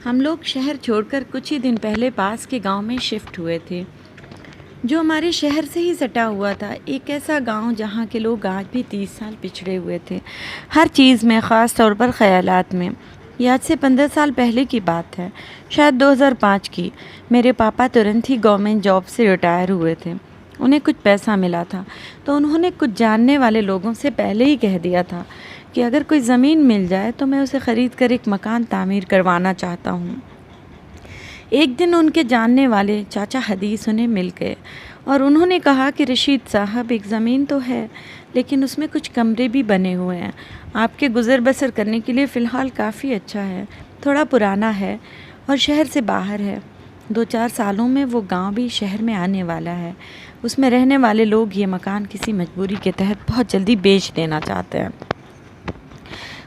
ہم لوگ شہر چھوڑ کر کچھ ہی دن پہلے پاس کے گاؤں میں شفٹ ہوئے تھے، جو ہمارے شہر سے ہی سٹا ہوا تھا۔ ایک ایسا گاؤں جہاں کے لوگ آج بھی 30 سال پچھڑے ہوئے تھے، ہر چیز میں، خاص طور پر خیالات میں۔ یہ آج سے 15 سال پہلے کی بات ہے، شاید 2005 کی۔ میرے پاپا ترنت ہی گورنمنٹ جاب سے ریٹائر ہوئے تھے۔ انہیں کچھ پیسہ ملا تھا تو انہوں نے کچھ جاننے والے لوگوں سے پہلے ہی کہہ دیا تھا کہ اگر کوئی زمین مل جائے تو میں اسے خرید کر ایک مکان تعمیر کروانا چاہتا ہوں۔ ایک دن ان کے جاننے والے چاچا حدیث انہیں مل گئے اور انہوں نے کہا کہ رشید صاحب، ایک زمین تو ہے لیکن اس میں کچھ کمرے بھی بنے ہوئے ہیں، آپ کے گزر بسر کرنے کے لیے فی الحال کافی اچھا ہے۔ تھوڑا پرانا ہے اور شہر سے باہر ہے، 2-4 سالوں میں وہ گاؤں بھی شہر میں آنے والا ہے۔ اس میں رہنے والے لوگ یہ مکان کسی مجبوری کے تحت بہت جلدی بیچ دینا چاہتے ہیں۔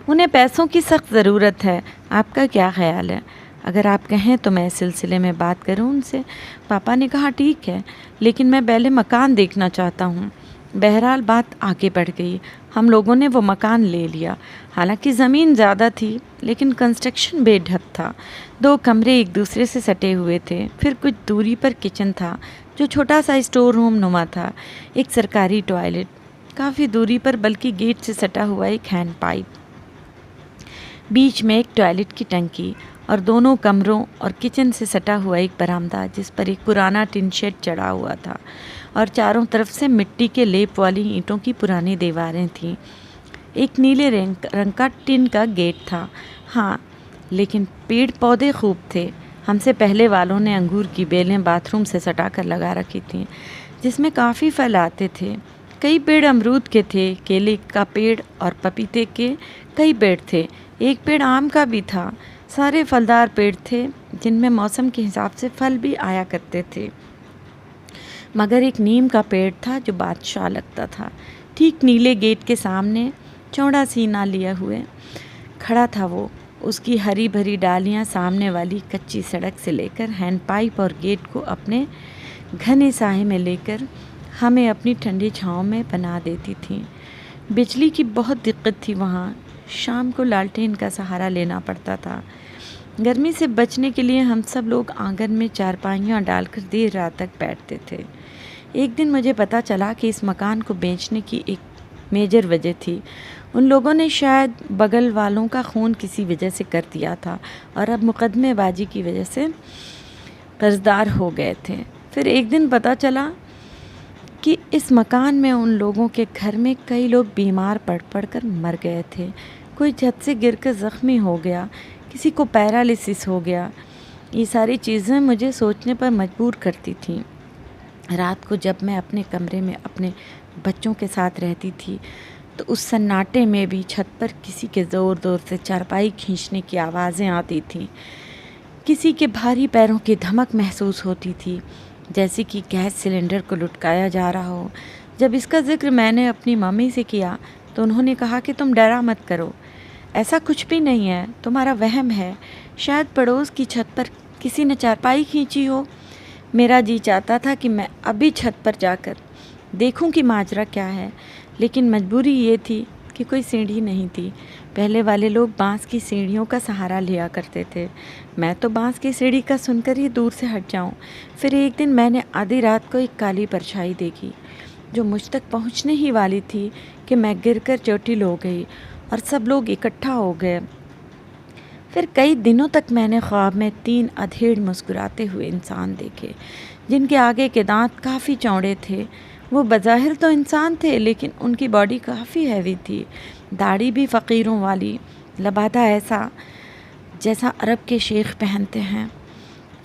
انہیں پیسوں کی سخت ضرورت ہے، آپ کا کیا خیال ہے؟ اگر آپ کہیں تو میں اس سلسلے میں بات کروں ان سے۔ پاپا نے کہا ٹھیک ہے، لیکن میں پہلے مکان دیکھنا چاہتا ہوں۔ بہرحال بات آگے بڑھ گئی، ہم لوگوں نے وہ مکان لے لیا۔ حالانکہ زمین زیادہ تھی لیکن کنسٹرکشن بے ڈھب تھا۔ 2 کمرے ایک دوسرے سے سٹے ہوئے تھے، پھر کچھ دوری پر کچن تھا جو چھوٹا سا اسٹور روم نما تھا، ایک سرکاری ٹوائلٹ، کافی دوری پر بلکہ گیٹ سے سٹا ہوا ایک ہینڈ پائپ، بیچ میں ایک ٹوائلٹ کی ٹنکی، اور دونوں کمروں اور کچن سے سٹا ہوا ایک برآمدہ جس پر ایک پرانا ٹن شیڈ چڑھا ہوا تھا اور چاروں طرف سے مٹی کے لیپ والی اینٹوں کی پرانی دیواریں تھیں۔ ایک نیلے رنگ کا ٹن کا گیٹ تھا، ہاں، لیکن پیڑ پودے خوب تھے۔ ہم سے پہلے والوں نے انگور کی بیلیں باتھ روم سے سٹا کر لگا رکھی تھیں جس میں کافی پھل آتے تھے۔ کئی پیڑ امرود کے تھے، کیلے کا پیڑ اور پپیتے کے کئی پیڑ تھے، ایک پیڑ آم کا بھی تھا۔ سارے پھلدار پیڑ تھے جن میں موسم کے حساب سے پھل بھی آیا کرتے تھے، مگر ایک نیم کا پیڑ تھا جو بادشاہ لگتا تھا۔ ٹھیک نیلے گیٹ کے سامنے چوڑا سینہ لیے ہوئے کھڑا تھا وہ، اس کی ہری بھری ڈالیاں سامنے والی کچی سڑک سے لے کر ہینڈ پائپ اور گیٹ کو اپنے گھنے سائے میں لے کر ہمیں اپنی ٹھنڈی چھاؤں میں پناہ دیتی تھیں۔ بجلی کی بہت دقت تھی وہاں، شام کو لالٹین کا سہارا لینا پڑتا تھا۔ گرمی سے بچنے کے لیے ہم سب لوگ آنگن میں چارپائیاں ڈال کر دیر رات تک بیٹھتے تھے۔ ایک دن مجھے پتہ چلا کہ اس مکان کو بیچنے کی ایک میجر وجہ تھی۔ ان لوگوں نے شاید بغل والوں کا خون کسی وجہ سے کر دیا تھا اور اب مقدمے بازی کی وجہ سے قرضدار ہو گئے تھے۔ پھر ایک دن پتہ چلا کہ اس مکان میں ان لوگوں کے گھر میں کئی لوگ بیمار پڑ کر مر گئے تھے۔ کوئی چھت سے گر کر زخمی ہو گیا، کسی کو پیرالائسس ہو گیا۔ یہ ساری چیزیں مجھے سوچنے پر مجبور کرتی تھیں۔ رات کو جب میں اپنے کمرے میں اپنے بچوں کے ساتھ رہتی تھی تو اس سناٹے میں بھی چھت پر کسی کے زور زور سے چارپائی کھینچنے کی آوازیں آتی تھیں، کسی کے بھاری پیروں کی دھمک محسوس ہوتی تھی، جیسے کہ گیس سلنڈر کو لٹکایا جا رہا ہو۔ جب اس کا ذکر میں نے اپنی ممی سے کیا تو انہوں نے کہا کہ تم ڈرا مت کرو، ایسا کچھ بھی نہیں ہے، تمہارا وہم ہے، شاید پڑوس کی چھت پر کسی نے چارپائی کھینچی ہو۔ میرا جی چاہتا تھا کہ میں ابھی چھت پر جا کر دیکھوں کہ ماجرا کیا ہے، لیکن مجبوری یہ تھی کہ کوئی سیڑھی نہیں تھی۔ پہلے والے لوگ بانس کی سیڑھیوں کا سہارا لیا کرتے تھے، میں تو بانس کی سیڑھی کا سن کر ہی دور سے ہٹ جاؤں۔ پھر ایک دن میں نے آدھی رات کو ایک کالی پرچھائی دیکھی جو مجھ تک پہنچنے ہی والی تھی کہ میں گر کر چوٹل ہو گئی اور سب لوگ اکٹھا ہو گئے۔ پھر کئی دنوں تک میں نے خواب میں 3 ادھیڑ مسکراتے ہوئے انسان دیکھے جن کے آگے کے دانت کافی چوڑے تھے۔ وہ بظاہر تو انسان تھے لیکن ان کی باڈی کافی ہیوی تھی، داڑھی بھی فقیروں والی، لبادہ ایسا جیسا عرب کے شیخ پہنتے ہیں۔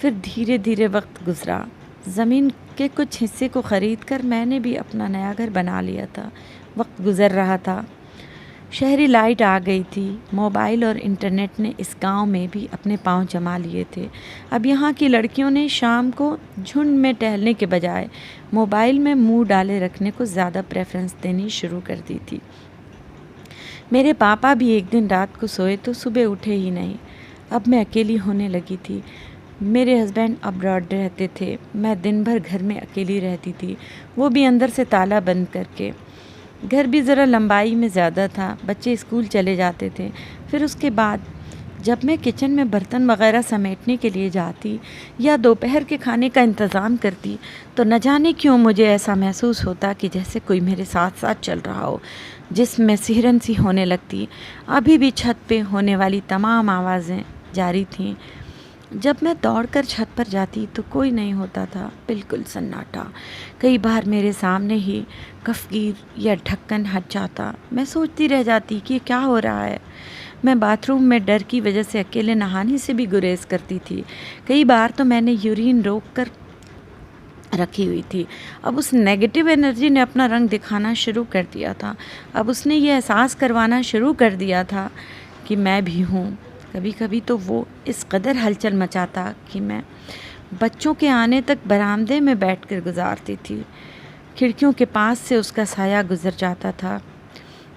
پھر دھیرے دھیرے وقت گزرا، زمین کے کچھ حصے کو خرید کر میں نے بھی اپنا نیا گھر بنا لیا تھا۔ وقت گزر رہا تھا، شہری لائٹ آ گئی تھی، موبائل اور انٹرنیٹ نے اس گاؤں میں بھی اپنے پاؤں جما لیے تھے۔ اب یہاں کی لڑکیوں نے شام کو جھنڈ میں ٹہلنے کے بجائے موبائل میں منہ ڈالے رکھنے کو زیادہ پریفرنس دینی شروع کر دی تھی۔ میرے پاپا بھی ایک دن رات کو سوئے تو صبح اٹھے ہی نہیں۔ اب میں اکیلی ہونے لگی تھی۔ میرے ہسبینڈ ابراڈ رہتے تھے، میں دن بھر گھر میں اکیلی رہتی تھی، وہ بھی اندر سے تالا بند کر کے۔ گھر بھی ذرا لمبائی میں زیادہ تھا، بچے اسکول چلے جاتے تھے۔ پھر اس کے بعد جب میں کچن میں برتن وغیرہ سمیٹنے کے لیے جاتی یا دوپہر کے کھانے کا انتظام کرتی تو نہ جانے کیوں مجھے ایسا محسوس ہوتا کہ جیسے کوئی میرے ساتھ ساتھ چل رہا ہو، جسم میں سہرن سی ہونے لگتی۔ ابھی بھی چھت پہ ہونے والی تمام آوازیں جاری تھیں۔ جب میں دوڑ کر چھت پر جاتی تو کوئی نہیں ہوتا تھا، بالکل سناٹا۔ کئی بار میرے سامنے ہی کفگیر یا ڈھکن ہٹ جاتا۔ میں سوچتی رہ جاتی کہ کیا ہو رہا ہے۔ میں باتھ روم میں ڈر کی وجہ سے اکیلے نہانے سے بھی گریز کرتی تھی۔ کئی بار تو میں نے یورین روک کر رکھی ہوئی تھی۔ اب اس نیگیٹو انرجی نے اپنا رنگ دکھانا شروع کر دیا تھا۔ اب اس نے یہ احساس کروانا شروع کر دیا تھا کہ میں بھی ہوں۔ کبھی کبھی تو وہ اس قدر ہلچل مچاتا کہ میں بچوں کے آنے تک برآمدے میں بیٹھ کر گزارتی تھی۔ کھڑکیوں کے پاس سے اس کا سایہ گزر جاتا تھا۔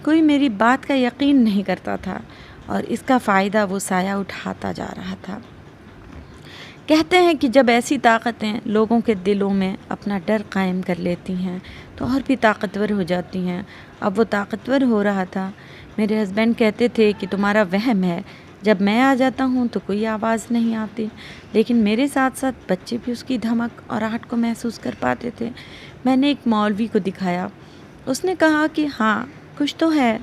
کوئی میری بات کا یقین نہیں کرتا تھا اور اس کا فائدہ وہ سایہ اٹھاتا جا رہا تھا۔ کہتے ہیں کہ جب ایسی طاقتیں لوگوں کے دلوں میں اپنا ڈر قائم کر لیتی ہیں تو اور بھی طاقتور ہو جاتی ہیں۔ اب وہ طاقتور ہو رہا تھا۔ میرے ہسبینڈ کہتے تھے کہ تمہارا وہم ہے، جب میں آ جاتا ہوں تو کوئی آواز نہیں آتی، لیکن میرے ساتھ ساتھ بچے بھی اس کی دھمک اور آہٹ کو محسوس کر پاتے تھے۔ میں نے ایک مولوی کو دکھایا۔ اس نے کہا کہ ہاں کچھ تو ہے،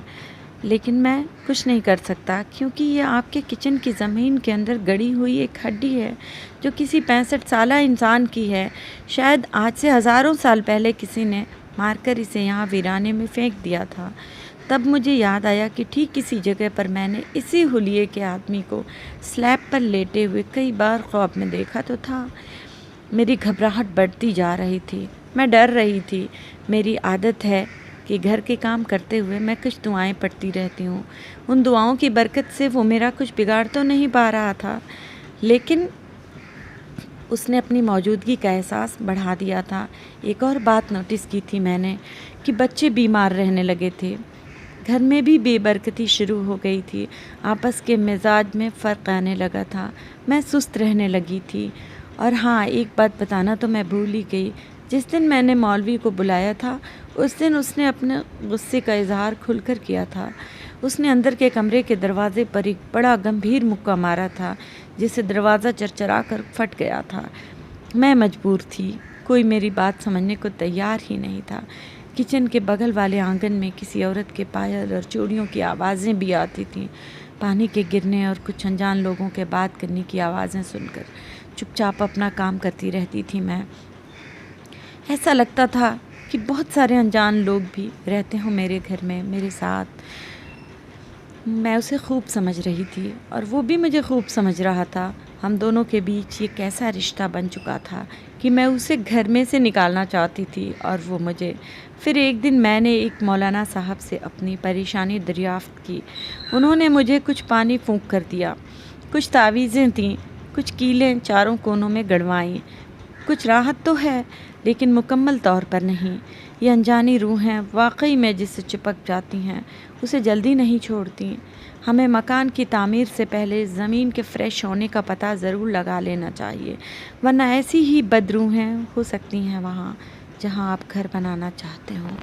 لیکن میں کچھ نہیں کر سکتا کیونکہ یہ آپ کے کچن کی زمین کے اندر گڑی ہوئی ایک ہڈی ہے جو کسی 65 سالہ انسان کی ہے۔ شاید آج سے ہزاروں سال پہلے کسی نے مار کر اسے یہاں ویرانے میں پھینک دیا تھا۔ تب مجھے یاد آیا کہ ٹھیک اسی جگہ پر میں نے اسی حلیے کے آدمی کو سلیب پر لیٹے ہوئے کئی بار خواب میں دیکھا تو تھا۔ میری گھبراہٹ بڑھتی جا رہی تھی، میں ڈر رہی تھی۔ میری عادت ہے کہ گھر کے کام کرتے ہوئے میں کچھ دعائیں پڑھتی رہتی ہوں۔ ان دعاؤں کی برکت سے وہ میرا کچھ بگاڑ تو نہیں پا رہا تھا، لیکن اس نے اپنی موجودگی کا احساس بڑھا دیا تھا۔ ایک اور بات نوٹس کی تھی میں نے کہ بچے بیمار رہنے لگے تھے۔ گھر میں بھی بے برکتی شروع ہو گئی تھی۔ آپس کے مزاج میں فرق آنے لگا تھا۔ میں سست رہنے لگی تھی۔ اور ہاں، ایک بات بتانا تو میں بھول ہی گئی۔ جس دن میں نے مولوی کو بلایا تھا اس دن اس نے اپنے غصے کا اظہار کھل کر کیا تھا۔ اس نے اندر کے کمرے کے دروازے پر ایک بڑا گمبھیر مکہ مارا تھا جس سے دروازہ چرچرا کر پھٹ گیا تھا۔ میں مجبور تھی، کوئی میری بات سمجھنے کو تیار ہی نہیں تھا۔ کچن کے بغل والے آنگن میں کسی عورت کے پائل اور چوڑیوں کی آوازیں بھی آتی تھیں۔ پانی کے گرنے اور کچھ انجان لوگوں کے بات کرنے کی آوازیں سن کر چپ چاپ اپنا کام کرتی رہتی تھی۔ میں ایسا لگتا تھا کہ بہت سارے انجان لوگ بھی رہتے ہوں میرے گھر میں میرے ساتھ۔ میں اسے خوب سمجھ رہی تھی اور وہ بھی مجھے خوب سمجھ رہا تھا۔ ہم دونوں کے بیچ یہ کیسا رشتہ بن چکا تھا کہ میں اسے گھر میں سے نکالنا چاہتی تھی اور وہ مجھے۔ پھر ایک دن میں نے ایک مولانا صاحب سے اپنی پریشانی دریافت کی۔ انہوں نے مجھے کچھ پانی پھونک کر دیا، کچھ تعویذیں دیں، کچھ کیلیں چاروں کونوں میں گڑوائیں۔ کچھ راحت تو ہے لیکن مکمل طور پر نہیں۔ یہ انجانی روحیں واقعی میں جس سے چپک جاتی ہیں اسے جلدی نہیں چھوڑتی۔ ہمیں مکان کی تعمیر سے پہلے زمین کے فریش ہونے کا پتہ ضرور لگا لینا چاہیے، ورنہ ایسی ہی بد روحیں ہو سکتی ہیں وہاں جہاں آپ گھر بنانا چاہتے ہوں۔